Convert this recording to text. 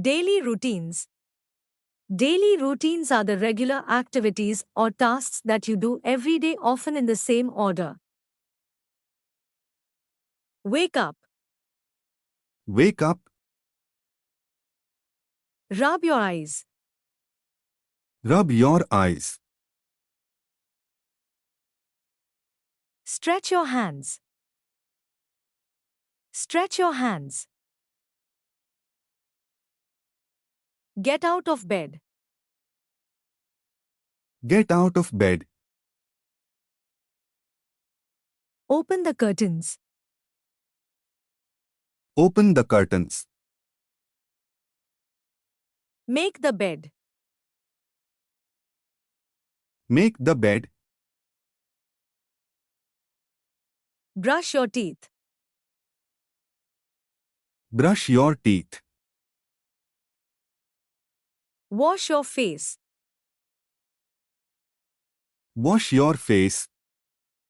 Daily routines. Daily routines are the regular activities or tasks that you do every day, often in the same order. Wake up. Wake up. Rub your eyes. Rub your eyes. Stretch your hands. Stretch your hands. Get out of bed. Get out of bed. Open the curtains. Open the curtains. Make the bed. Make the bed. Brush your teeth. Brush your teeth. Wash your face. Wash your face.